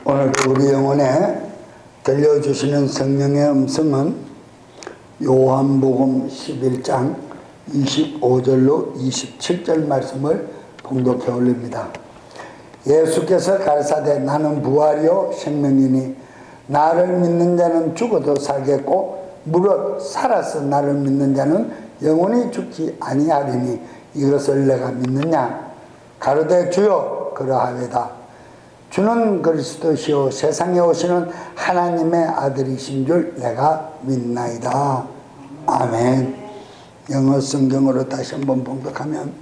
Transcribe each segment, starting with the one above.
오늘도 우리 영혼에 들려주시는 성령의 음성은 요한복음 11장 25절로 27절 말씀을 봉독해 올립니다. 예수께서 가르사대 나는 부활이요 생명이니 나를 믿는 자는 죽어도 살겠고 무릇 살아서 나를 믿는 자는 영원히 죽지 아니하리니 이것을 내가 믿느냐? 가로되 주여 그러하외다. 주는 그리스도시요 세상에 오시는 하나님의 아들이신 줄 내가 믿나이다. 아멘. 영어 성경으로 다시 한번 봉독하면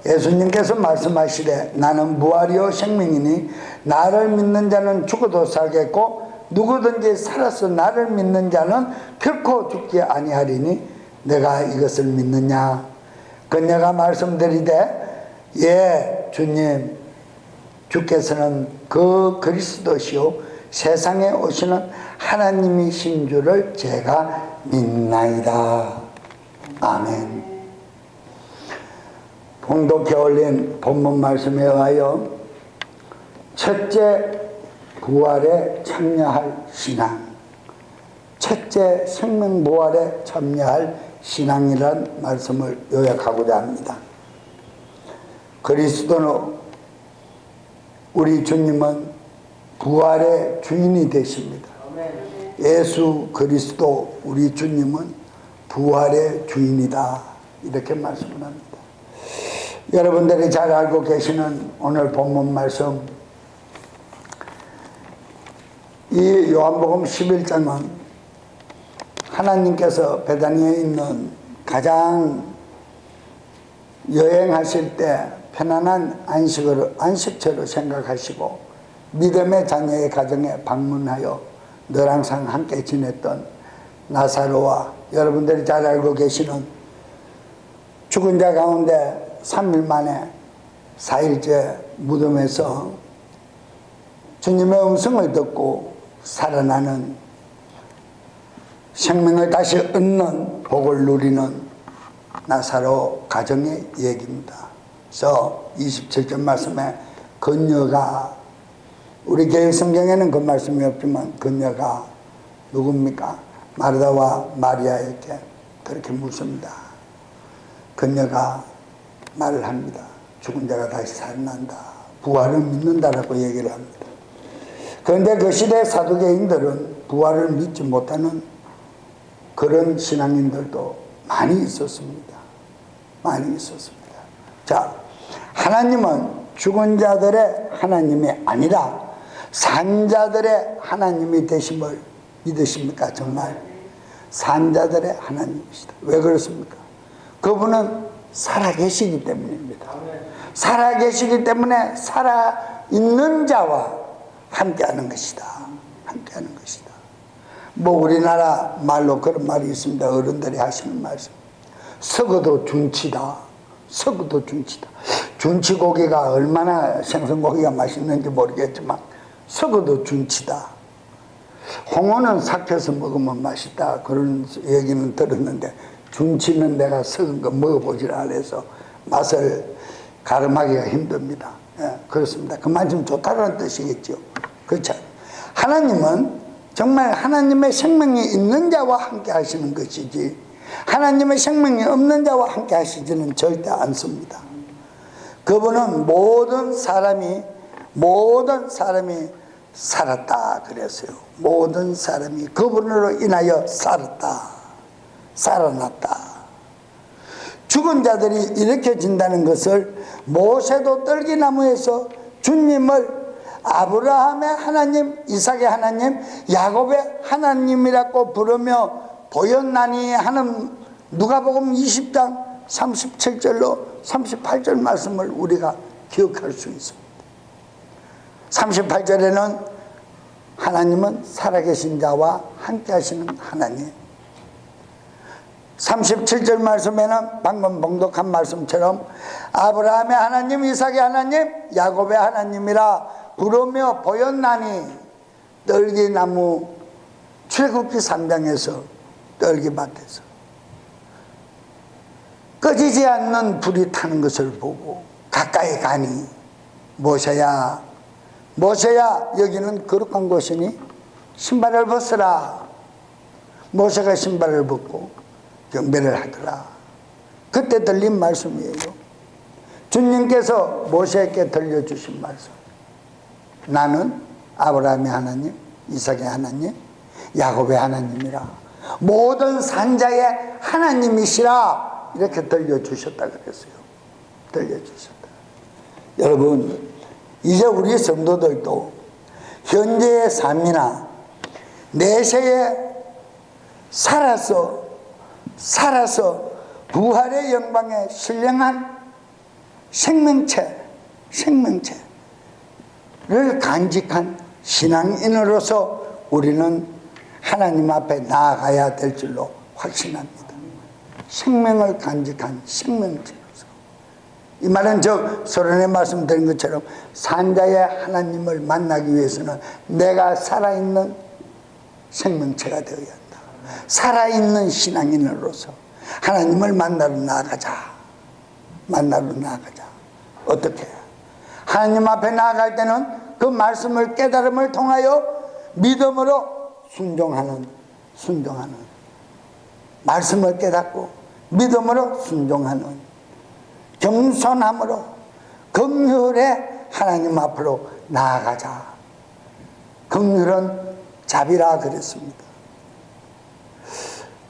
예수님께서 말씀하시되 나는 부활이요 생명이니 나를 믿는 자는 죽어도 살겠고 누구든지 살아서 나를 믿는 자는 결코 죽지 아니하리니 내가 이것을 믿느냐? 그녀가 말씀드리되 예 주님, 주께서는 그 그리스도시요 세상에 오시는 하나님이신 줄을 제가 믿나이다. 아멘. 봉독해 올린 본문 말씀에 의하여 첫째 부활에 참여할 신앙, 첫째 생명 부활에 참여할 신앙이란 말씀을 요약하고자 합니다. 그리스도는 우리 주님은 부활의 주인이 되십니다. 예수 그리스도 우리 주님은 부활의 주인이다. 이렇게 말씀을 합니다. 여러분들이 잘 알고 계시는 오늘 본문 말씀, 이 요한복음 11장은 하나님께서 베다니에 있는 가장 여행하실 때 편안한 안식처로 생각하시고 믿음의 자녀의 가정에 방문하여 늘 항상 함께 지냈던 나사로와 여러분들이 잘 알고 계시는 죽은 자 가운데 3일 만에 4일째 무덤에서 주님의 음성을 듣고 살아나는 생명을 다시 얻는 복을 누리는 나사로 가정의 얘기입니다. 그래서 27절 말씀에 그녀가, 우리 교회 성경에는 그 말씀이 없지만 그녀가 누굽니까? 마르다와 마리아에게 그렇게 묻습니다. 그녀가 말을 합니다. 죽은 자가 다시 살아난다, 부활을 믿는다라고 얘기를 합니다. 그런데 그 시대 사두개인들은 부활을 믿지 못하는 그런 신앙인들도 많이 있었습니다. 많이 있었습니다. 자, 하나님은 죽은 자들의 하나님이 아니라 산 자들의 하나님이 되심을 믿으십니까? 정말 산 자들의 하나님이시다. 왜 그렇습니까? 그분은 살아계시기 때문입니다. 살아계시기 때문에 살아있는 자와 함께하는 것이다. 함께하는 것이다. 뭐 우리나라 말로 그런 말이 있습니다. 어른들이 하시는 말씀, 썩어도 준치다. 썩어도 준치다. 준치고기가 얼마나 생선고기가 맛있는지 모르겠지만 썩어도 준치다. 홍어는 삭혀서 먹으면 맛있다, 그런 얘기는 들었는데 준치는 내가 썩은 거 먹어보질 않아서 맛을 가름하기가 힘듭니다. 예, 그렇습니다. 그만큼 좋다는 뜻이겠죠. 그렇죠. 하나님은 정말 하나님의 생명이 있는 자와 함께 하시는 것이지 하나님의 생명이 없는 자와 함께 하시지는 절대 않습니다. 그분은 모든 사람이 살았다 그랬어요. 모든 사람이 그분으로 인하여 살았다, 살아났다. 죽은 자들이 일으켜진다는 것을 모세도 떨기나무에서 주님을 아브라함의 하나님, 이삭의 하나님, 야곱의 하나님이라고 부르며 보였나니 하는 누가복음 20장 37절로 38절 말씀을 우리가 기억할 수 있습니다. 38절에는 하나님은 살아계신 자와 함께 하시는 하나님, 37절 말씀에는 방금 봉독한 말씀처럼 아브라함의 하나님, 이삭의 하나님, 야곱의 하나님이라 부르며 보였나니 떨기나무 출애굽기 3장에서 떨기밭에서 꺼지지 않는 불이 타는 것을 보고 가까이 가니 모세야 모세야 여기는 거룩한 곳이니 신발을 벗으라. 모세가 신발을 벗고 경배를 하더라. 그때 들린 말씀이에요. 주님께서 모세에게 들려주신 말씀. 나는 아브라함의 하나님, 이삭의 하나님, 야곱의 하나님이라. 모든 산자의 하나님이시라. 이렇게 들려주셨다 그랬어요. 들려주셨다. 여러분, 이제 우리 성도들도 현재의 삶이나 내세에 살아서 부활의 영광에 신령한 생명체를 간직한 신앙인으로서 우리는 하나님 앞에 나아가야 될 줄로 확신합니다. 생명을 간직한 생명체로서. 이 말은 서론에 말씀드린 것처럼 산자의 하나님을 만나기 위해서는 내가 살아있는 생명체가 되어야 한다. 살아있는 신앙인으로서 하나님을 만나러 나아가자. 어떻게? 하나님 앞에 나아갈 때는 그 말씀을 깨달음을 통하여 믿음으로 순종하는 말씀을 깨닫고 믿음으로 순종하는 겸손함으로 긍휼에 하나님 앞으로 나아가자. 긍휼은 자비라 그랬습니다.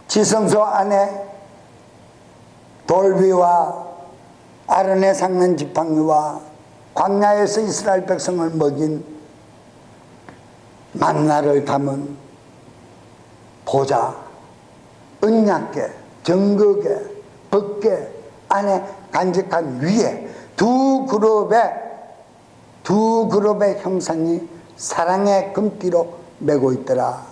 지성소 안에 돌비와 아론의 삭는 지팡이와 광야에서 이스라엘 백성을 먹인 만나를 담은 보좌, 언약궤, 정거궤, 법궤 안에 간직한 위에 두 그룹의 형상이 사랑의 금띠로 메고 있더라.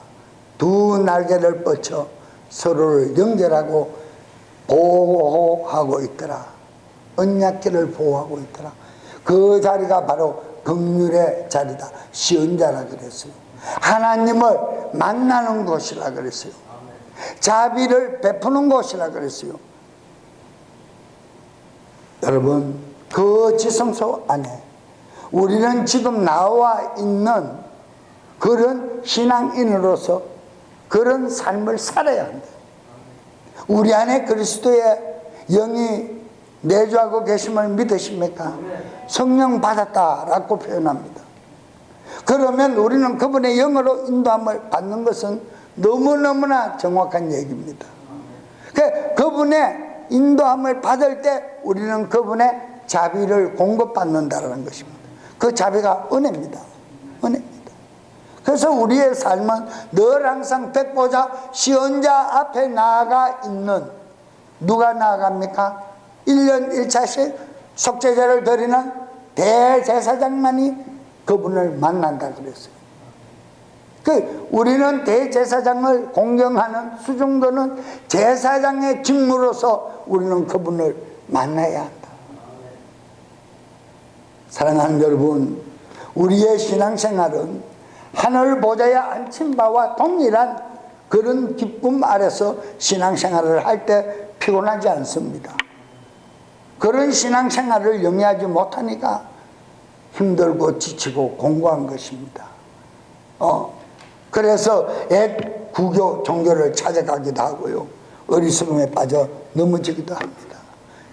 두 날개를 뻗쳐 서로를 연결하고 보호하고 있더라. 언약궤를 보호하고 있더라. 그 자리가 바로 긍휼의 자리다. 시은자라 그랬어요. 하나님을 만나는 곳이라 그랬어요. 자비를 베푸는 곳이라 그랬어요. 여러분, 그 지성소 안에 우리는 지금 나와 있는 그런 신앙인으로서 그런 삶을 살아야 한다. 우리 안에 그리스도의 영이 내주하고 계심을 믿으십니까? 성령 받았다라고 표현합니다. 그러면 우리는 그분의 영으로 인도함을 받는 것은 너무너무나 정확한 얘기입니다. 그분의 인도함을 받을 때 우리는 그분의 자비를 공급받는다는 것입니다. 그 자비가 은혜입니다. 그래서 우리의 삶은 늘 항상 백보자 시언자 앞에 나아가 있는, 누가 나아갑니까? 1년 1차씩 속죄제를 드리는 대제사장만이 그분을 만난다 그랬어요. 우리는 대제사장을 공경하는 수종도는 제사장의 직무로서 우리는 그분을 만나야 한다. 사랑하는 여러분, 우리의 신앙생활은 하늘 보좌에 앉힌 바와 동일한 그런 기쁨 아래서 신앙생활을 할 때 피곤하지 않습니다. 그런 신앙생활을 영위하지 못하니까 힘들고 지치고 공고한 것입니다. 그래서 옛 구교 종교를 찾아가기도 하고요, 어리석음에 빠져 넘어지기도 합니다.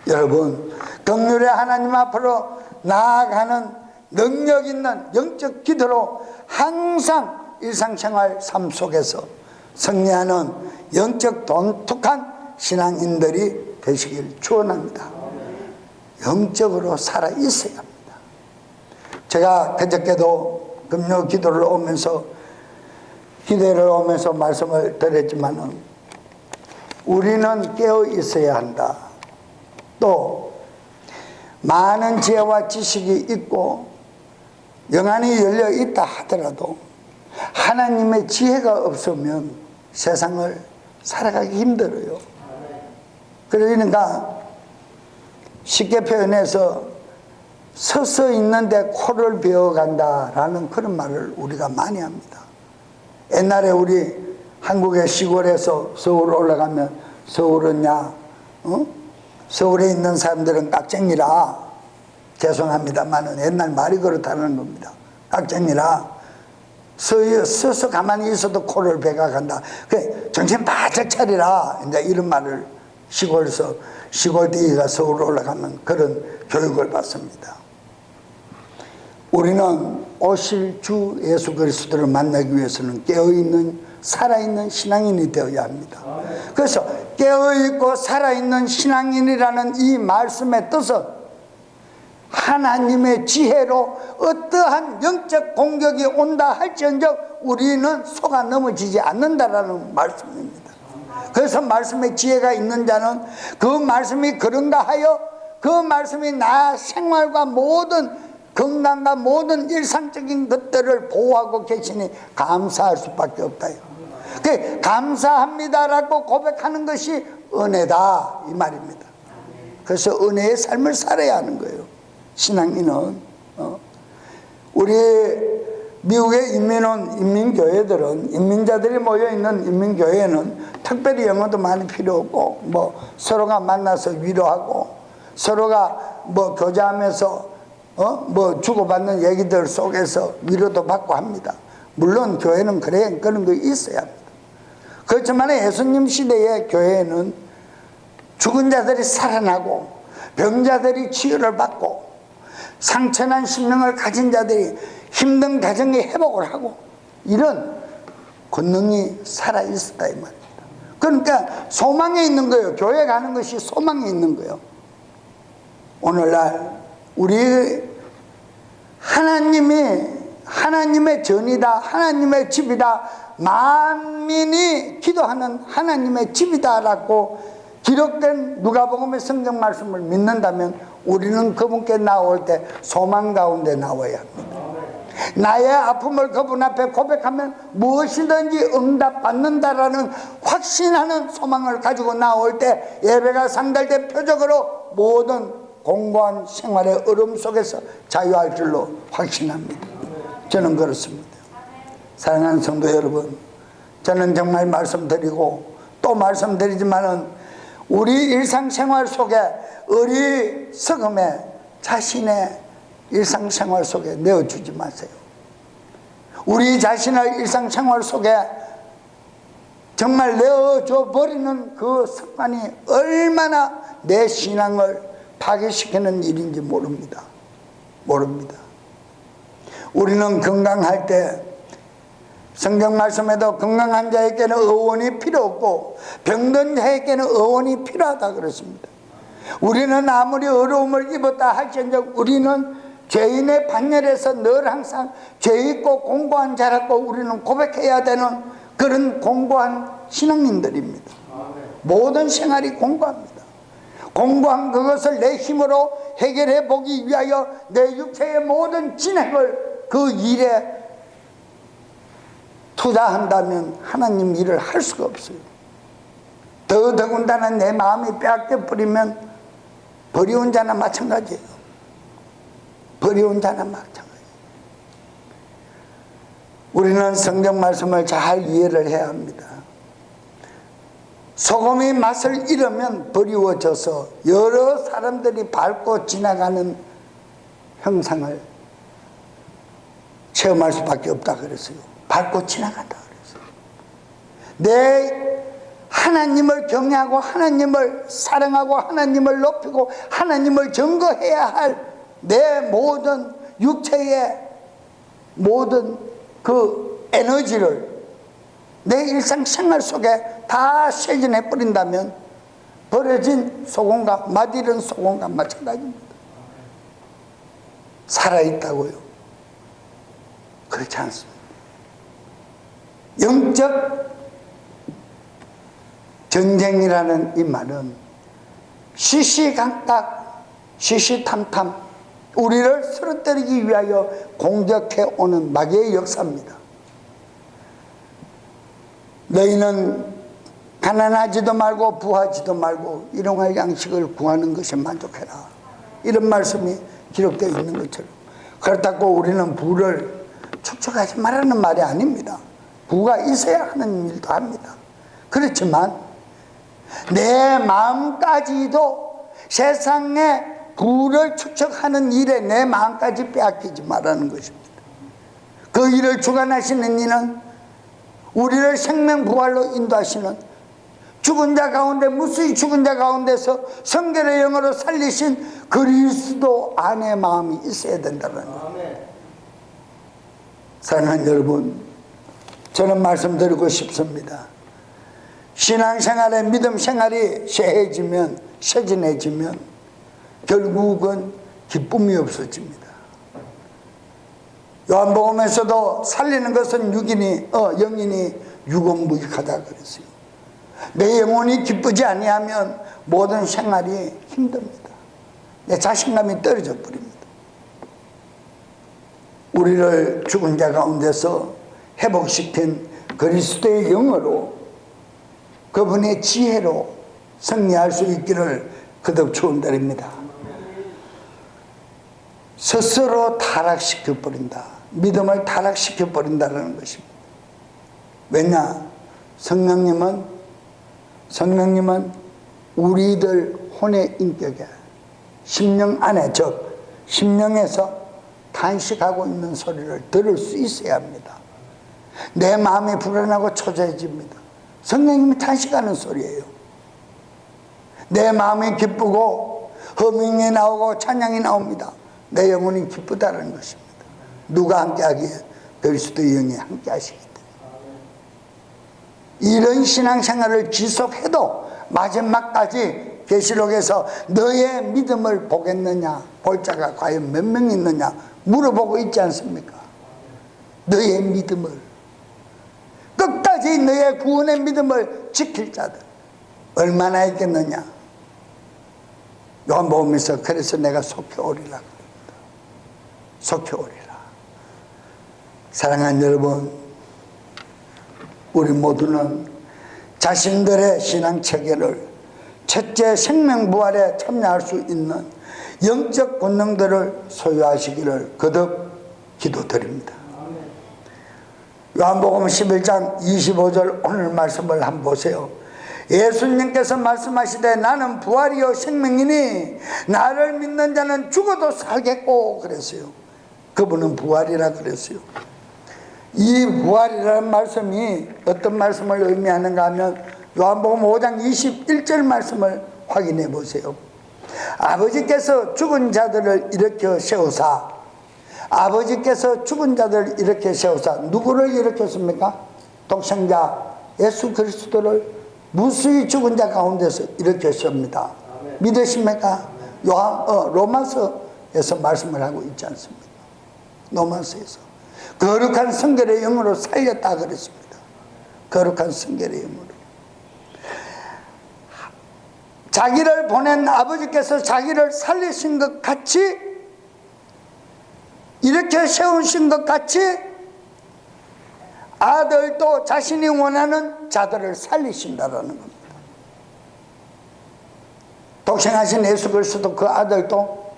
여러분, 긍휼의 하나님 앞으로 나아가는 능력 있는 영적 기도로 항상 일상생활 삶 속에서 승리하는 영적 돈독한 신앙인들이 되시길 축원합니다. 영적으로 살아 있어야 합니다. 제가 그저께도 금요 기도를 오면서 말씀을 드렸지만은 우리는 깨어 있어야 한다. 또 많은 지혜와 지식이 있고 영안이 열려 있다 하더라도 하나님의 지혜가 없으면 세상을 살아가기 힘들어요. 그러니까 쉽게 표현해서 서서 있는데 코를 베어간다라는 그런 말을 우리가 많이 합니다. 옛날에 우리 한국의 시골에서 서울 올라가면 서울은 서울에 있는 사람들은 깍쟁이라, 죄송합니다만은 옛날 말이 그렇다는 겁니다. 학생이라 서서 가만히 있어도 코를 베가 간다. 그 정신 바짝 차리라. 이제 이런 말을 시골에서 시골 뒤가 서울 올라가면 그런 교육을 받습니다. 우리는 오실 주 예수 그리스도를 만나기 위해서는 깨어있는 살아있는 신앙인이 되어야 합니다. 그래서 깨어있고 살아있는 신앙인이라는 이 말씀의 뜻은 하나님의 지혜로 어떠한 영적 공격이 온다 할지언정 우리는 속아 넘어지지 않는다라는 말씀입니다. 그래서 말씀에 지혜가 있는 자는 그 말씀이 그런가 하여 그 말씀이 나 생활과 모든 건강과 모든 일상적인 것들을 보호하고 계시니 감사할 수밖에 없다. 그 감사합니다라고 고백하는 것이 은혜다 이 말입니다. 그래서 은혜의 삶을 살아야 하는 거예요. 신앙인은 우리 미국의 인민교회들은 인민자들이 모여있는 인민교회는 특별히 영어도 많이 필요 없고 뭐 서로가 만나서 위로하고 서로가 뭐 교제하면서 뭐 주고받는 얘기들 속에서 위로도 받고 합니다. 물론 교회는 그런 거 있어야 합니다. 그렇지만 예수님 시대의 교회는 죽은 자들이 살아나고 병자들이 치유를 받고 상처난 심령을 가진 자들이 힘든 가정의 회복을 하고 이런 권능이 살아있었다 이 말입니다. 그러니까 소망에 있는 거예요. 교회 가는 것이 소망에 있는 거예요. 오늘날 우리 하나님의 전이다, 하나님의 집이다, 만민이 기도하는 하나님의 집이다라고 기록된 누가복음의 성경 말씀을 믿는다면 우리는 그분께 나올 때 소망 가운데 나와야 합니다. 나의 아픔을 그분 앞에 고백하면 무엇이든지 응답받는다라는 확신하는 소망을 가지고 나올 때 예배가 상달된 표적으로 모든 공고한 생활의 얼음 속에서 자유할 줄로 확신합니다. 저는 그렇습니다. 사랑하는 성도 여러분, 저는 정말 말씀드리고 또 말씀드리지만은 우리 일상생활 속에 어리석음에 자신의 일상생활 속에 내어주지 마세요. 우리 자신을 일상생활 속에 정말 내어줘 버리는 그 습관이 얼마나 내 신앙을 파괴시키는 일인지 모릅니다. 우리는 건강할 때 성경 말씀에도 건강한 자에게는 의원이 필요 없고 병든 자에게는 의원이 필요하다 그랬습니다. 우리는 아무리 어려움을 입었다 할지언정 우리는 죄인의 반열에서 늘 항상 죄 있고 공고한 자라고 우리는 고백해야 되는 그런 공고한 신앙인들입니다. 모든 생활이 공고합니다. 공고한 그것을 내 힘으로 해결해 보기 위하여 내 육체의 모든 진행을 그 일에 투자한다면 하나님 일을 할 수가 없어요. 더군다나 내 마음이 빼앗겨 버리면 버리운 자나 마찬가지예요. 우리는 성경 말씀을 잘 이해를 해야 합니다. 소금이 맛을 잃으면 버리워져서 여러 사람들이 밟고 지나가는 형상을 체험할 수밖에 없다 그랬어요. 밟고 지나간다 그랬어요. 내 하나님을 경외하고 하나님을 사랑하고 하나님을 높이고 하나님을 증거해야 할 내 모든 육체의 모든 그 에너지를 내 일상생활 속에 다 쇄진해 버린다면 버려진 소금과 맛이른 소금과 마찬가지입니다. 살아있다고요? 그렇지 않습니다. 영적 전쟁이라는 이 말은 시시각각 시시탐탐 우리를 쓰러뜨리기 위하여 공격해 오는 마귀의 역사입니다. 너희는 가난하지도 말고 부하지도 말고 일용할 양식을 구하는 것에 만족해라. 이런 말씀이 기록되어 있는 것처럼 그렇다고 우리는 부를 축적하지 말라는 말이 아닙니다. 부가 있어야 하는 일도 합니다. 그렇지만 내 마음까지도 세상에 부를 축적하는 일에 내 마음까지 빼앗기지 말라는 것입니다. 그 일을 주관하시는 이는 우리를 생명부활로 인도하시는 죽은 자 가운데, 무수히 죽은 자 가운데서 성결의 영으로 살리신 그리스도 안의 마음이 있어야 된다는 거예요. 사랑하는 여러분, 저는 말씀드리고 싶습니다. 신앙생활의 믿음 생활이 쇠해지면, 쇠진해지면 결국은 기쁨이 없어집니다. 요한복음에서도 살리는 것은 영인이 유고무익하다 그랬어요. 내 영혼이 기쁘지 아니하면 모든 생활이 힘듭니다. 내 자신감이 떨어져 버립니다. 우리를 죽은 자 가운데서 회복시킨 그리스도의 영으로, 그분의 지혜로 승리할 수 있기를 거듭 축원드립니다. 스스로 타락시켜버린다, 믿음을 타락시켜버린다는 것입니다. 왜냐? 성령님은 우리들 혼의 인격에, 심령 안에, 즉 심령에서 탄식하고 있는 소리를 들을 수 있어야 합니다. 내 마음이 불안하고 초조해집니다. 성령님이 탄식하는 소리예요. 내 마음이 기쁘고 허밍이 나오고 찬양이 나옵니다. 내 영혼이 기쁘다는 것입니다. 누가 함께하기에? 그리스도의 영이 함께하시기 때문에. 이런 신앙생활을 지속해도 마지막까지 계시록에서 너의 믿음을 보겠느냐, 볼 자가 과연 몇 명 있느냐 물어보고 있지 않습니까? 너의 믿음을, 끝까지 너의 구원의 믿음을 지킬 자들 얼마나 있겠느냐. 요한복음에서 그래서 내가 속히 오리라 그럽니다. 속히 오리라. 사랑하는 여러분, 우리 모두는 자신들의 신앙 체계를, 첫째 생명부활에 참여할 수 있는 영적 권능들을 소유하시기를 거듭 기도드립니다. 요한복음 11장 25절 오늘 말씀을 한번 보세요. 예수님께서 말씀하시되 나는 부활이요 생명이니 나를 믿는 자는 죽어도 살겠고 그랬어요. 그분은 부활이라 그랬어요. 이 부활이라는 말씀이 어떤 말씀을 의미하는가 하면 요한복음 5장 21절 말씀을 확인해 보세요. 아버지께서 죽은 자들을 일으켜 세우사, 아버지께서 죽은 자들을 일으켜 세우사, 누구를 일으켰습니까? 독생자 예수 그리스도를 무수히 죽은 자 가운데서 일으켰습니다. 믿으십니까? 로마서에서 말씀을 하고 있지 않습니까? 로마서에서 거룩한 성결의 영으로 살렸다 그랬습니다. 거룩한 성결의 영으로. 자기를 보낸 아버지께서 자기를 살리신 것 같이, 이렇게 세우신 것 같이 아들도 자신이 원하는 자들을 살리신다라는 겁니다. 독생하신 예수 그리스도 그 아들도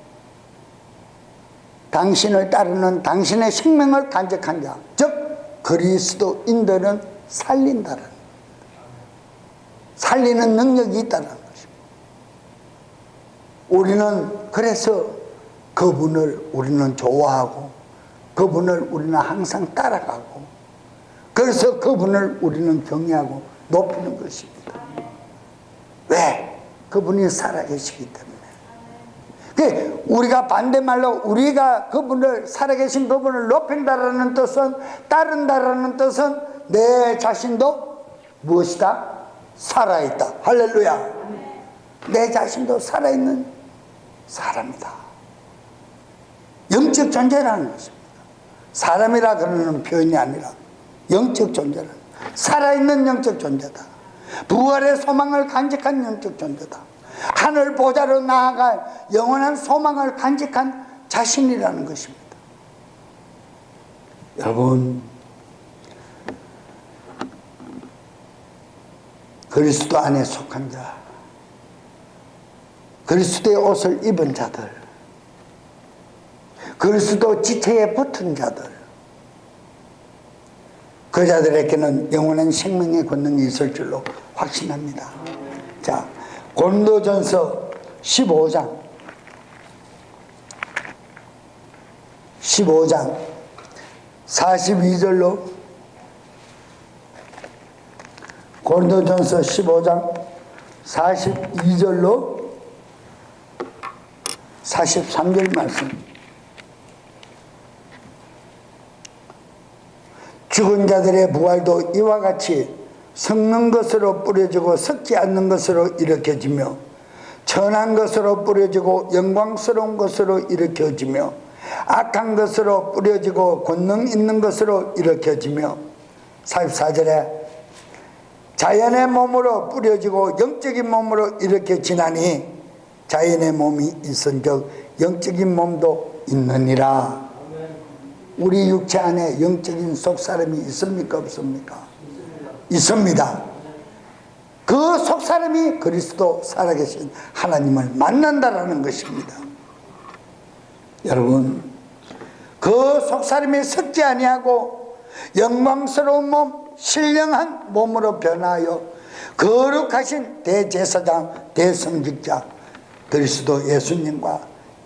당신을 따르는, 당신의 생명을 간직한 자, 즉 그리스도인들은 살린다는, 살리는 능력이 있다는 것입니다. 우리는 그래서 그분을 우리는 좋아하고, 그분을 우리는 항상 따라가고, 그래서 그분을 우리는 경외하고 높이는 것입니다. 왜? 그분이 살아계시기 때문에. 우리가 반대말로 우리가 그분을, 살아계신 그분을 높인다라는 뜻은, 따른다라는 뜻은 내 자신도 무엇이다? 살아있다. 할렐루야. 내 자신도 살아있는 사람이다. 영적 존재라는 것입니다. 사람이라 그러는 표현이 아니라 영적 존재라는, 살아있는 영적 존재다. 부활의 소망을 간직한 영적 존재다. 하늘 보좌로 나아갈 영원한 소망을 간직한 자신이라는 것입니다. 여러분, 그리스도 안에 속한 자, 그리스도의 옷을 입은 자들, 그리스도 지체에 붙은 자들, 그 자들에게는 영원한 생명의 권능이 있을 줄로 확신합니다. 자, 고린도전서 15장 15장 42절로 고린도전서 15장 42절로 43절 말씀. 죽은 자들의 부활도 이와 같이 썩는 것으로 뿌려지고 썩지 않는 것으로 일으켜지며 천한 것으로 뿌려지고 영광스러운 것으로 일으켜지며 악한 것으로 뿌려지고 권능 있는 것으로 일으켜지며 44절에 자연의 몸으로 뿌려지고 영적인 몸으로 일으켜지나니 자연의 몸이 있은즉 영적인 몸도 있느니라. 우리 육체 안에 영적인 속사람이 있습니까 없습니까? 있습니다. 그 속사람이 그리스도 살아계신 하나님을 만난다라는 것입니다. 여러분, 그 속사람이 썩지 아니하고 영광스러운 몸, 신령한 몸으로 변하여 거룩하신 대제사장, 대성직자 그리스도 예수님과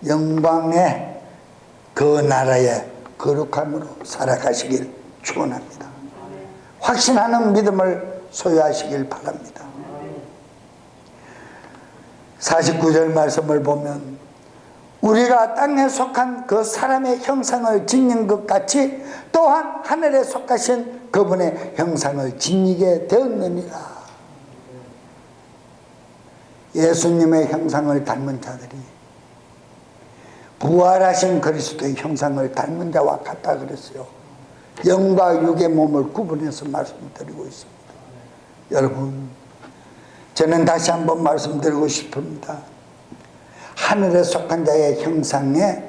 영광의 그 나라의 거룩함으로 살아가시길 축원합니다. 확신하는 믿음을 소유하시길 바랍니다. 49절 말씀을 보면 우리가 땅에 속한 그 사람의 형상을 짓는 것 같이 또한 하늘에 속하신 그분의 형상을 짓게 되었느니라. 예수님의 형상을 닮은 자들이 부활하신 그리스도의 형상을 닮은 자와 같다 그랬어요. 영과 육의 몸을 구분해서 말씀드리고 있습니다. 여러분, 저는 다시 한번 말씀드리고 싶습니다. 하늘에 속한 자의 형상에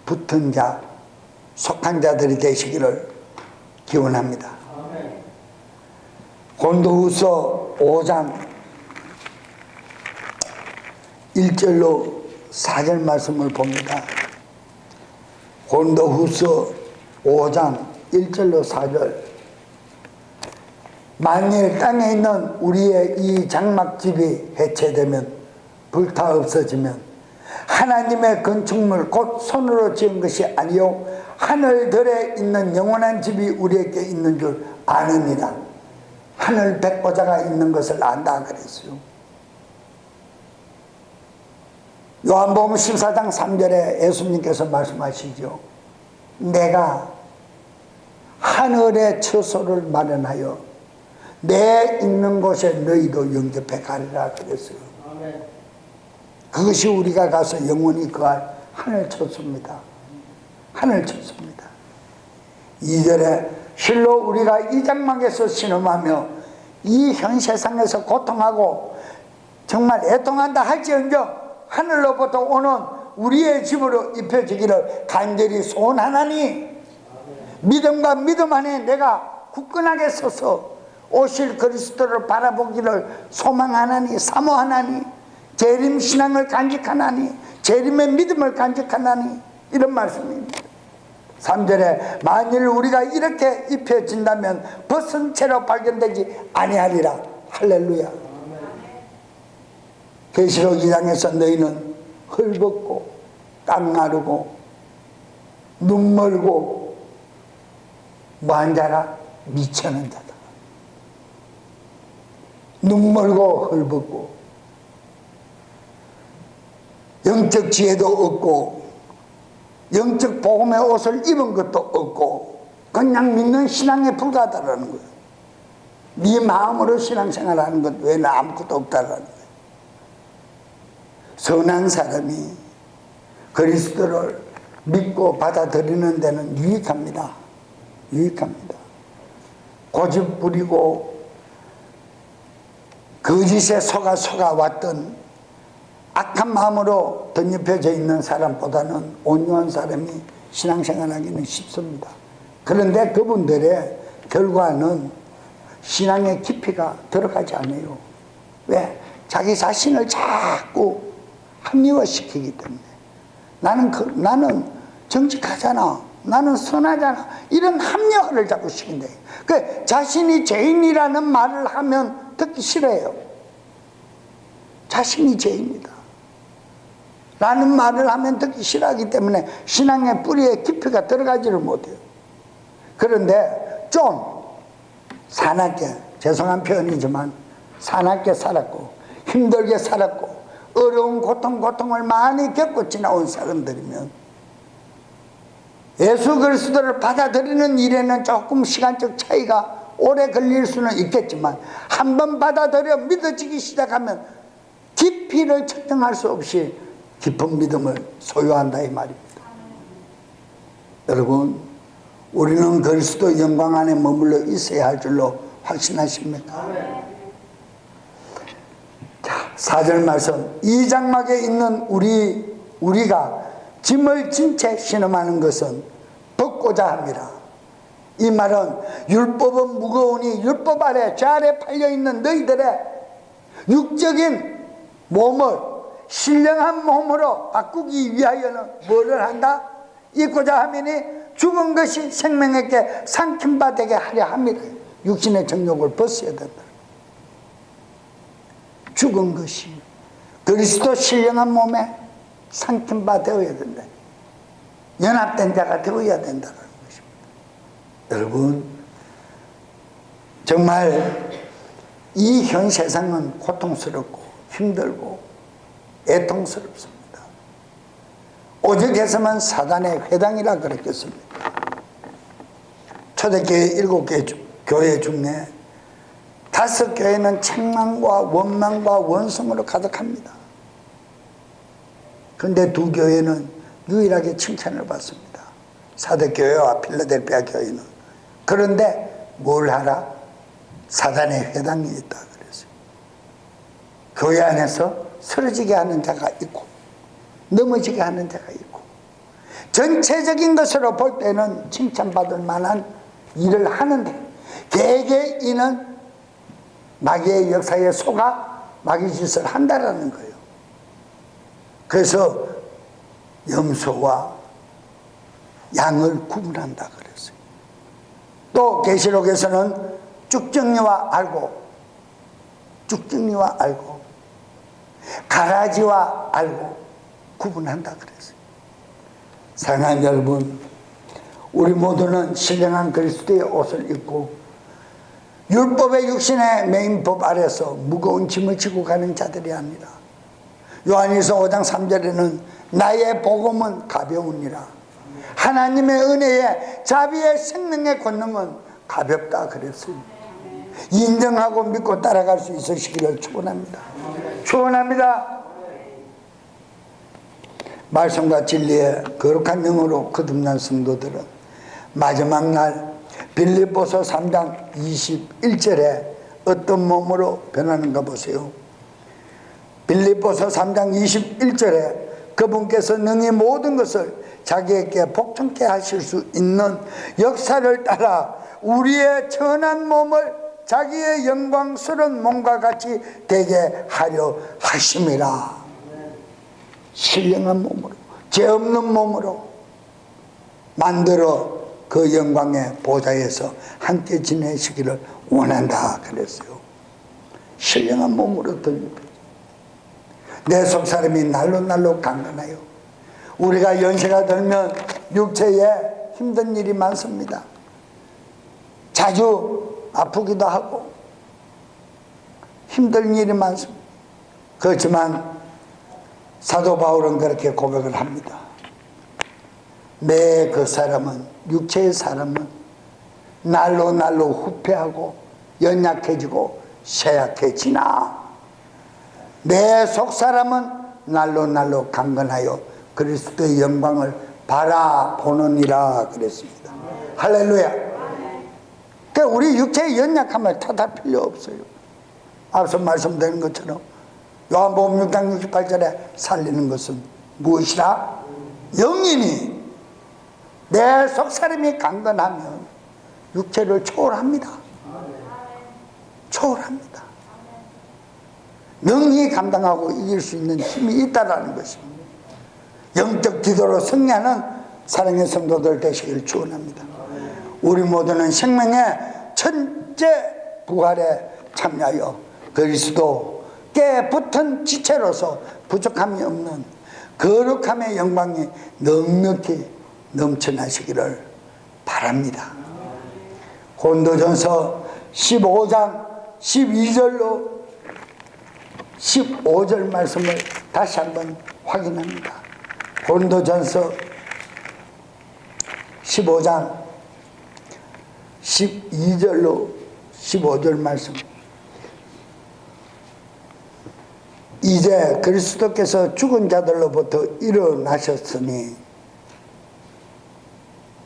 붙은 자, 속한 자들이 되시기를 기원합니다. 고린도후서 5장 1절로 4절 말씀을 봅니다. 고린도후서 5장 1절로 4절. 만일 땅에 있는 우리의 이 장막집이 해체되면, 불타 없어지면 하나님의 건축물 곧 손으로 지은 것이 아니요 하늘들에 있는 영원한 집이 우리에게 있는 줄 아느니라. 하늘 백보자가 있는 것을 안다 그랬어요. 요한복음 14장 3절에 예수님께서 말씀하시죠. 내가 하늘의 처소를 마련하여 내 있는 곳에 너희도 영접해 가리라 그랬어요. 그것이 우리가 가서 영원히 거할 하늘 처소입니다. 하늘 처소입니다. 2절에 실로 우리가 이 장막에서 신음하며 이 현 세상에서 고통하고 정말 애통한다 할지언정 하늘로부터 오는 우리의 집으로 입혀지기를 간절히 소원하나니 믿음과 믿음 안에 내가 굳건하게 서서 오실 그리스도를 바라보기를 소망하나니 사모하나니 재림 신앙을 간직하나니 재림의 믿음을 간직하나니 이런 말씀입니다. 3절에 만일 우리가 이렇게 입혀진다면 벗은 채로 발견되지 아니하리라. 할렐루야. 계시록 2장에서 너희는 헐벗고 깡마르고 눈멀고 뭐한 자라? 미천한 자다. 눈멀고 헐벗고 영적 지혜도 없고 영적 복음의 옷을 입은 것도 없고 그냥 믿는 신앙에 불과하다는 거예요. 네 마음으로 신앙생활하는 것 외에는 아무것도 없다는 거예요. 선한 사람이 그리스도를 믿고 받아들이는 데는 유익합니다. 유익합니다. 고집 부리고 거짓에 속아 왔던 악한 마음으로 덧입혀져 있는 사람보다는 온유한 사람이 신앙생활하기는 쉽습니다. 그런데 그분들의 결과는 신앙의 깊이가 들어가지 않아요. 왜? 자기 자신을 자꾸 합리화시키기 때문에 나는 정직하잖아, 나는 선하잖아, 이런 합리화를 자꾸 시킨다. 그 자신이 죄인이라는 말을 하면 듣기 싫어요. 자신이 죄인이다 라는 말을 하면 듣기 싫어하기 때문에 신앙의 뿌리에 깊이가 들어가지를 못해요. 그런데 좀 사납게, 죄송한 표현이지만 사납게 살았고 힘들게 살았고 어려운 고통을 많이 겪고 지나온 사람들이면 예수 그리스도를 받아들이는 일에는 조금 시간적 차이가 오래 걸릴 수는 있겠지만 한번 받아들여 믿어지기 시작하면 깊이를 측정할 수 없이 깊은 믿음을 소유한다 이 말입니다. 여러분, 우리는 그리스도 영광 안에 머물러 있어야 할 줄로 확신하십니까? 자, 4절 말씀. 이 장막에 있는 우리가 짐을 진 채 신음하는 것은 벗고자 합니다. 이 말은 율법은 무거우니 율법 아래 저 아래 팔려있는 너희들의 육적인 몸을 신령한 몸으로 바꾸기 위하여는 뭐를 한다? 입고자 하면이 죽은 것이 생명에게 삼킨 바 되게 하려 합니다. 육신의 정욕을 벗어야 된다. 죽은 것이 그리스도 신령한 몸에 삼킨 바 되어야 된다. 연합된 자가 되어야 된다는 것입니다. 여러분, 정말 이 현 세상은 고통스럽고 힘들고 애통스럽습니다. 오죽했으면 사단의 회당이라 그랬겠습니까? 초대교회 7개 교회 중에 5교회는 책망과 원망과 원성으로 가득합니다. 그런데 2교회는 유일하게 칭찬을 받습니다. 사도교회와 필라델피아 교회는. 그런데 뭘 하라? 사단의 회당이 있다 그랬어요. 교회 안에서 쓰러지게 하는 자가 있고 넘어지게 하는 자가 있고 전체적인 것으로 볼 때는 칭찬받을 만한 일을 하는데 개개인은 마귀의 역사에 속아 마귀 짓을 한다라는 거예요. 그래서 염소와 양을 구분한다 그랬어요. 또 계시록에서는 쭉정이와 알고 가라지와 알고 구분한다 그랬어요. 사랑하는 여러분, 우리 모두는 신령한 그리스도의 옷을 입고 율법의 육신의 메인법 아래서 무거운 짐을 지고 가는 자들이 아니라 요한일서 5장 3절에는 나의 복음은 가벼우니라 하나님의 은혜에 자비의 생명의 권능은 가볍다 그랬어요. 인정하고 믿고 따라갈 수 있으시기를 축원합니다. 축원합니다. 말씀과 진리의 거룩한 영으로 거듭난 성도들은 마지막 날 빌립보서 3장 21절에 어떤 몸으로 변하는가 보세요. 빌립보서 3장 21절에 그분께서 능히 모든 것을 자기에게 복종케 하실 수 있는 역사를 따라 우리의 천한 몸을 자기의 영광스러운 몸과 같이 되게 하려 하심이라. 신령한 몸으로, 죄 없는 몸으로 만들어 그 영광의 보좌에서 함께 지내시기를 원한다 그랬어요. 신령한 몸으로 들립니다. 내 속사람이 날로 강건하여 우리가 연세가 들면 육체에 힘든 일이 많습니다. 자주 아프기도 하고 힘든 일이 많습니다. 그렇지만 사도 바울은 그렇게 고백을 합니다. 내 그 사람은, 육체의 사람은 날로 후패하고 연약해지고 쇠약해지나 내 속사람은 날로 강건하여 그리스도의 영광을 바라보느니라 그랬습니다. 할렐루야. 그러니까 우리 육체의 연약함을 탓할 필요 없어요. 앞서 말씀드린 것처럼 요한복음 6장 68절에 살리는 것은 무엇이라? 영이니 내 속사람이 강건하면 육체를 초월합니다. 초월합니다. 능히 감당하고 이길 수 있는 힘이 있다는 것입니다. 영적 기도로 승리하는 사랑의 성도들 되시길 축원합니다. 우리 모두는 생명의 천재 부활에 참여하여 그리스도께 붙은 지체로서 부족함이 없는 거룩함의 영광이 넉넉히 넘쳐나시기를 바랍니다. 고린도전서 15장 12절로 15절 말씀을 다시 한번 확인합니다. 고린도전서 15장 12절로 15절 말씀. 이제 그리스도께서 죽은 자들로부터 일어나셨으니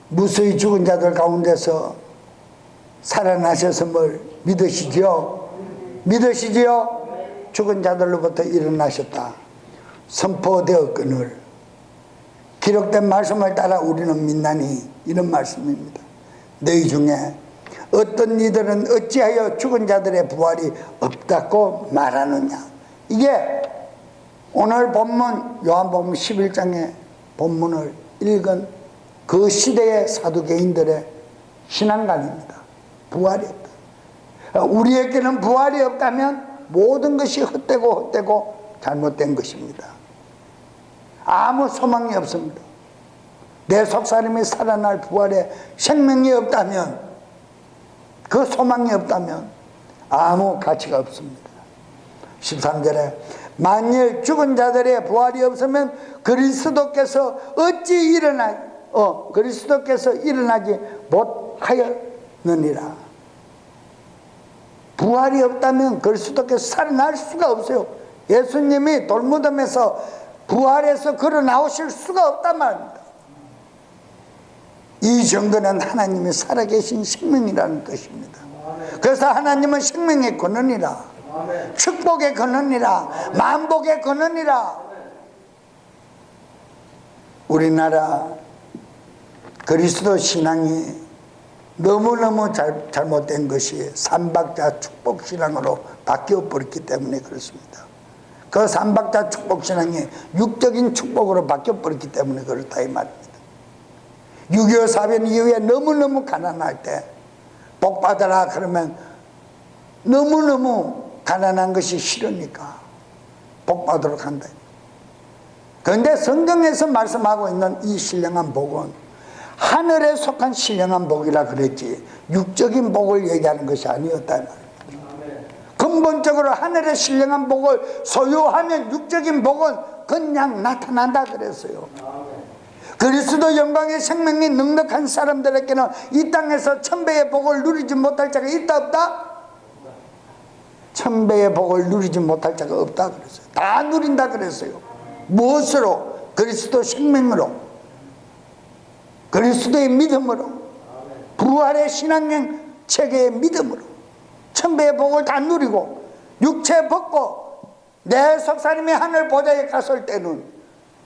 무수히 죽은 자들 가운데서 살아나셨음을 믿으시지요? 믿으시지요? 죽은 자들로부터 일어나셨다 선포되었거늘 기록된 말씀을 따라 우리는 믿나니, 이런 말씀입니다. 너희 중에 어떤 이들은 어찌하여 죽은 자들의 부활이 없다고 말하느냐. 이게 오늘 본문 요한복음 11장의 본문을 읽은 그 시대의 사두개인들의 신앙관입니다. 부활이 없다. 우리에게는 부활이 없다면 모든 것이 헛되고 잘못된 것입니다. 아무 소망이 없습니다. 내 속사람이 살아날 부활에 생명이 없다면, 그 소망이 없다면 아무 가치가 없습니다. 13절에 만일 죽은 자들의 부활이 없으면 그리스도께서 일어나지 못하였느니라. 부활이 없다면 그리스도께서 살아날 수가 없어요. 예수님이 돌무덤에서 부활해서 걸어 나오실 수가 없단 말입니다. 이 정도는 하나님이 살아계신 생명이라는 뜻입니다. 그래서 하나님은 생명의 근원이라, 축복의 근원이라, 만복의 근원이라. 우리나라 그리스도 신앙이 너무너무 잘못된 것이 삼박자 축복신앙으로 바뀌어버렸기 때문에 그렇습니다. 그 삼박자 축복신앙이 육적인 축복으로 바뀌어버렸기 때문에 그렇다 이 말입니다. 6.25 사변 이후에 너무너무 가난할 때 복받아라 그러면 너무너무 가난한 것이 싫으니까 복받도록 한다. 그런데 성경에서 말씀하고 있는 이 신령한 복은 하늘에 속한 신령한 복이라 그랬지 육적인 복을 얘기하는 것이 아니었다. 근본적으로 하늘의 신령한 복을 소유하면 육적인 복은 그냥 나타난다 그랬어요. 그리스도 영광의 생명이 넉넉한 사람들에게는 이 땅에서 천배의 복을 누리지 못할 자가 있다 없다? 천배의 복을 누리지 못할 자가 없다 그랬어요. 다 누린다 그랬어요. 무엇으로? 그리스도 생명으로, 그리스도의 믿음으로, 부활의 신앙행 체계의 믿음으로 천배의 복을 다 누리고 육체 벗고 내 속사람이 하늘 보좌에 갔을 때는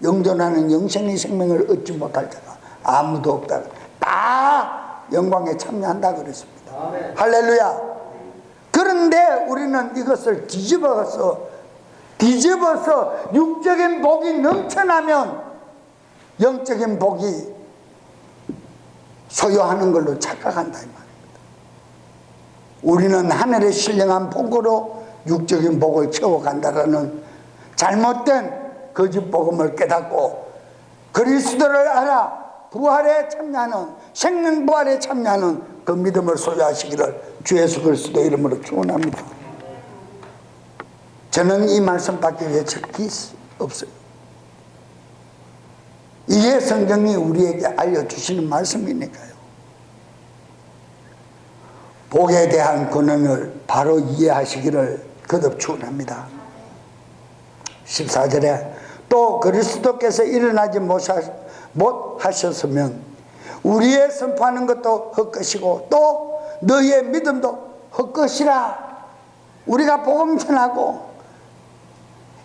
영존하는 영생의 생명을 얻지 못할 자가 아무도 없다. 다 영광에 참여한다 그랬습니다. 할렐루야. 그런데 우리는 이것을 뒤집어서 육적인 복이 넘쳐나면 영적인 복이 소유하는 걸로 착각한다 이 말입니다. 우리는 하늘의 신령한 복으로 육적인 복을 채워간다라는 잘못된 거짓 복음을 깨닫고 그리스도를 알아 부활에 참여하는, 생명 부활에 참여하는 그 믿음을 소유하시기를 주 예수 그리스도 이름으로 축원합니다. 저는 이 말씀밖에 외칠 게 없어요. 이게 성경이 우리에게 알려주시는 말씀이니까요. 복에 대한 근원을 바로 이해하시기를 거듭 축원합니다. 14절에 또 그리스도께서 일어나지 못하셨으면 우리의 선포하는 것도 헛것이고 또 너희의 믿음도 헛것이라. 우리가 복음 전하고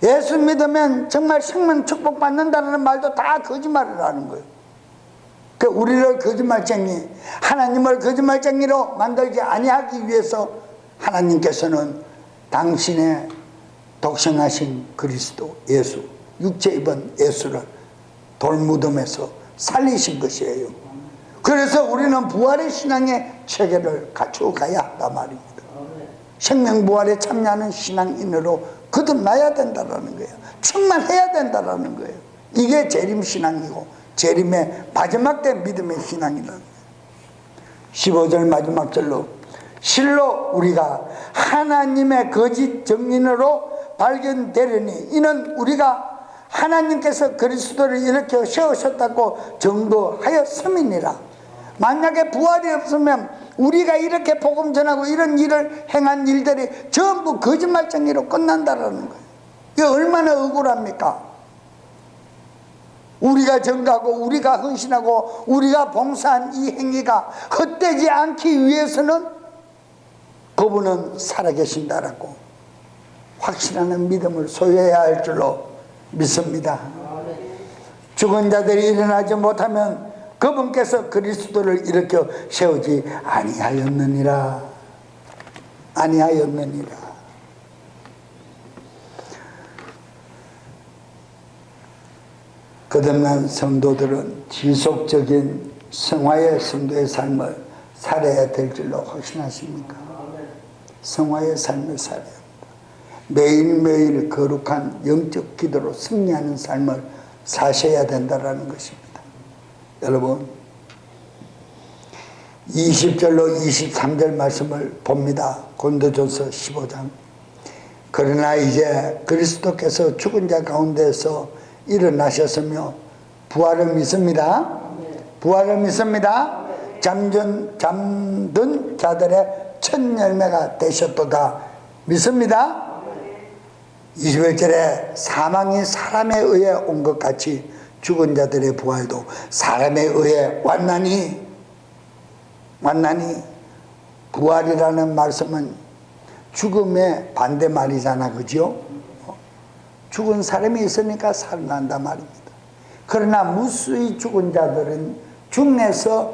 예수 믿으면 정말 생명 축복 받는다는 말도 다 거짓말을 하는 거예요. 그 우리를 거짓말쟁이, 하나님을 거짓말쟁이로 만들지 아니하기 위해서 하나님께서는 당신의 독생하신 그리스도 예수, 육체 입은 예수를 돌무덤에서 살리신 것이에요. 그래서 우리는 부활의 신앙의 체계를 갖추어 가야 한다 말입니다. 생명부활에 참여하는 신앙인으로 거듭나야 된다는 거예요. 충만해야 된다는 거예요. 이게 재림신앙이고 재림의 마지막 때 믿음의 신앙이라는 거예요. 15절 마지막 절로 실로 우리가 하나님의 거짓 정인으로 발견되려니 이는 우리가 하나님께서 그리스도를 일으켜 세우셨다고 증거하였음이니라. 만약에 부활이 없으면 우리가 이렇게 복음 전하고 이런 일을 행한 일들이 전부 거짓말쟁이로 끝난다라는 거예요. 이게 얼마나 억울합니까? 우리가 전가하고 우리가 헌신하고 우리가 봉사한 이 행위가 헛되지 않기 위해서는 그분은 살아계신다라고 확신하는 믿음을 소유해야 할 줄로 믿습니다. 죽은 자들이 일어나지 못하면 그분께서 그리스도를 일으켜 세우지 아니하였느니라. 거듭난 성도들은 지속적인 성화의 성도의 삶을 살아야 될 줄로 확신하십니까? 성화의 삶을 살아야 합니다. 매일매일 거룩한 영적 기도로 승리하는 삶을 사셔야 된다는 것입니다. 여러분 20절로 23절 말씀을 봅니다. 고린도전서 15장. 그러나 이제 그리스도께서 죽은 자 가운데서 일어나셨으며 부활을 믿습니다. 부활을 믿습니다. 잠든 자들의 첫 열매가 되셨도다. 믿습니다. 21절에 사망이 사람에 의해 온 것 같이 죽은 자들의 부활도 사람에 의해 왔나니 부활이라는 말씀은 죽음의 반대말이잖아, 그죠? 죽은 사람이 있으니까 살아난다 말입니다. 그러나 무수히 죽은 자들은 중에서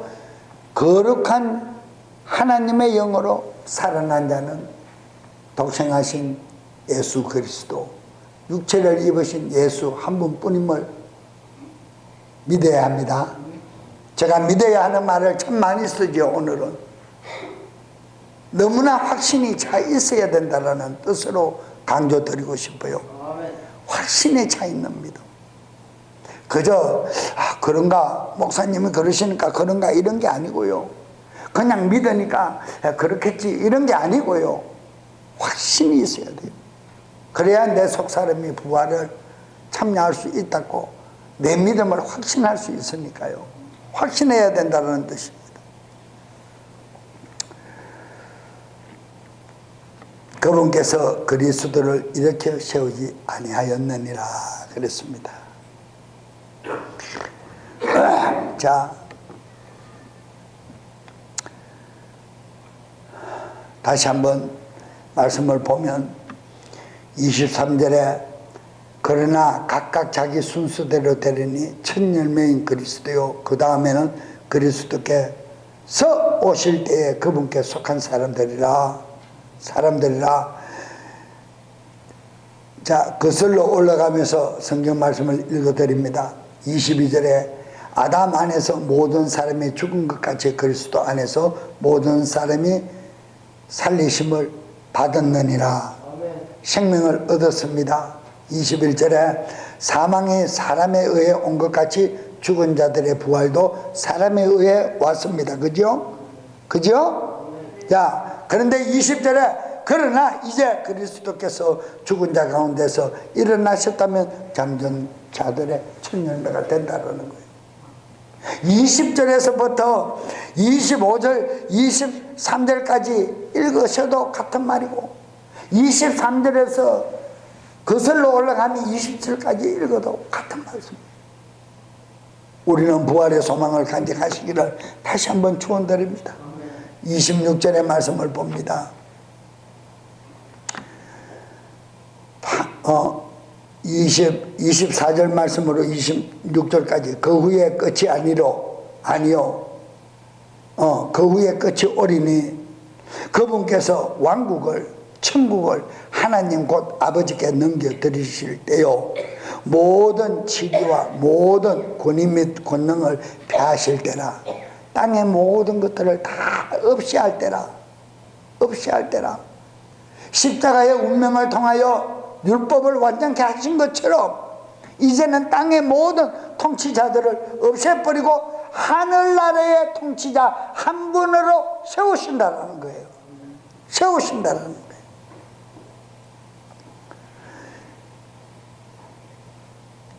거룩한 하나님의 영으로 살아난 자는 독생하신 예수 그리스도, 육체를 입으신 예수 한 분뿐임을 믿어야 합니다. 제가 믿어야 하는 말을 참 많이 쓰죠. 오늘은 너무나 확신이 차 있어야 된다는 뜻으로 강조드리고 싶어요. 확신에 차 있는 믿음. 그저 그런가, 목사님이 그러시니까 그런가 이런 게 아니고요. 그냥 믿으니까 그렇겠지 이런 게 아니고요. 확신이 있어야 돼요. 그래야 내 속사람이 부활을 참여할 수 있다고 내 믿음을 확신할 수 있으니까요. 확신해야 된다는 뜻입니다. 그분께서 그리스도를 일으켜 세우지 아니하였느니라 그랬습니다. 자, 다시 한번 말씀을 보면 23절에 그러나 각각 자기 순서대로 되리니 첫 열매인 그리스도요, 그 다음에는 그리스도께서 오실 때에 그분께 속한 사람들이라. 자, 거슬러 올라가면서 성경 말씀을 읽어드립니다. 22절에 아담 안에서 모든 사람이 죽은 것 같이 그리스도 안에서 모든 사람이 살리심을 받았느니라. 생명을 얻었습니다. 21절에 사망이 사람에 의해 온 것 같이 죽은 자들의 부활도 사람에 의해 왔습니다. 그죠? 자, 그런데 20절에 그러나 이제 그리스도께서 죽은 자 가운데서 일어나셨다면 잠든 자들의 첫 열매가 된다는 거예요. 20절에서부터 25절, 23절까지 읽으셔도 같은 말이고 23절에서 거슬러 올라가면 20절까지 읽어도 같은 말씀입니다. 우리는 부활의 소망을 간직하시기를 다시 한번 축원드립니다. 26절의 말씀을 봅니다. 24절 말씀으로 26절까지 그 후에 끝이 아니요. 그 후에 끝이 오리니 그분께서 왕국을 천국을 하나님 곧 아버지께 넘겨드리실 때요 모든 치기와 모든 권위 및 권능을 폐하실 때라. 땅의 모든 것들을 다 없이 할 때라. 십자가의 운명을 통하여 율법을 완전케 하신 것처럼 이제는 땅의 모든 통치자들을 없애버리고 하늘나라의 통치자 한 분으로 세우신다라는 거예요. 세우신다라는 거예요.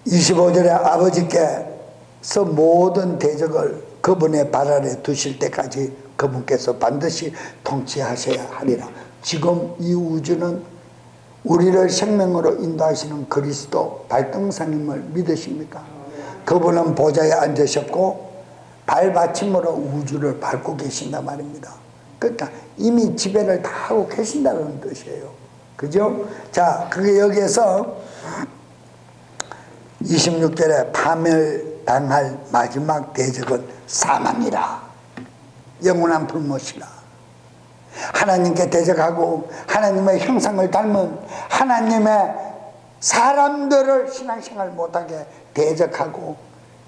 25절에 아버지께서 모든 대적을 그분의 발 아래 두실 때까지 그분께서 반드시 통치하셔야 하리라. 지금 이 우주는 우리를 생명으로 인도하시는 그리스도 발등상임을 믿으십니까? 그분은 보좌에 앉으셨고 발받침으로 우주를 밟고 계신단 말입니다. 그러니까 이미 지배를 다 하고 계신다는 뜻이에요. 그죠? 자, 그게 여기에서 26절에 파멸당할 마지막 대적은 사망이라. 영원한 불못이라. 하나님께 대적하고 하나님의 형상을 닮은 하나님의 사람들을 신앙생활 못하게 대적하고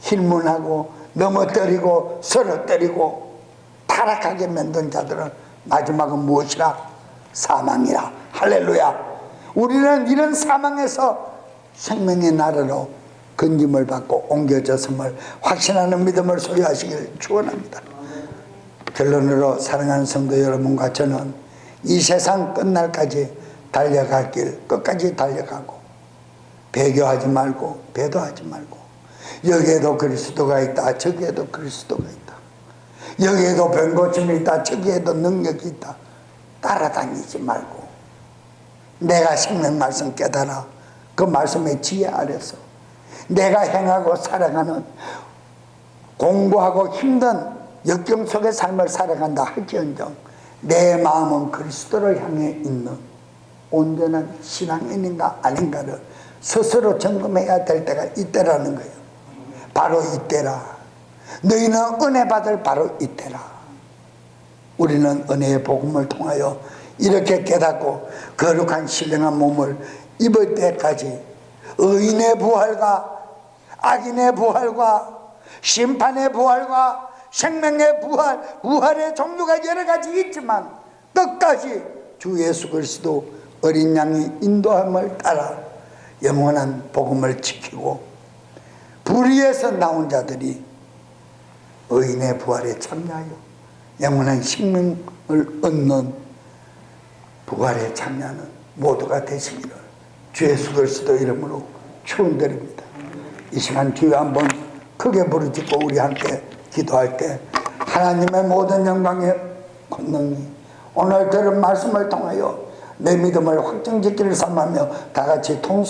힐문하고 넘어뜨리고 쓰러뜨리고 타락하게 만든 자들은 마지막은 무엇이라? 사망이라. 할렐루야. 우리는 이런 사망에서 생명의 나라로 건짐을 받고 옮겨졌음을 확신하는 믿음을 소유하시길 축원합니다. 결론으로 사랑하는 성도 여러분과 저는 이 세상 끝날까지 달려갈 길 끝까지 달려가고 배교하지 말고 배도하지 말고 여기에도 그리스도가 있다 저기에도 그리스도가 있다 여기에도 병고침이 있다 저기에도 능력이 있다 따라다니지 말고 내가 생명 말씀 깨달아 그 말씀의 지혜 아래서 내가 행하고 살아가는 공고하고 힘든 역경 속의 삶을 살아간다 할지언정 내 마음은 그리스도를 향해 있는 온전한 신앙인인가 아닌가를 스스로 점검해야 될 때가 이때라는 거예요. 바로 이때라. 너희는 은혜 받을 바로 이때라. 우리는 은혜의 복음을 통하여 이렇게 깨닫고 거룩한 신령한 몸을 입을 때까지 의인의 부활과 악인의 부활과 심판의 부활과 생명의 부활, 부활의 종류가 여러 가지 있지만 끝까지 주 예수 그리스도 어린 양이 인도함을 따라 영원한 복음을 지키고 불의에서 나온 자들이 의인의 부활에 참여하여 영원한 생명을 얻는 부활에 참여하는 모두가 되시기를 주 예수 그리스도 이름으로 축원드립니다. 이 시간 주여 한번 크게 부르짖고 우리 함께 기도할 때 하나님의 모든 영광의 권능이 오늘 들은 말씀을 통하여 내 믿음을 확정짓기를 삼으며 다 같이 통수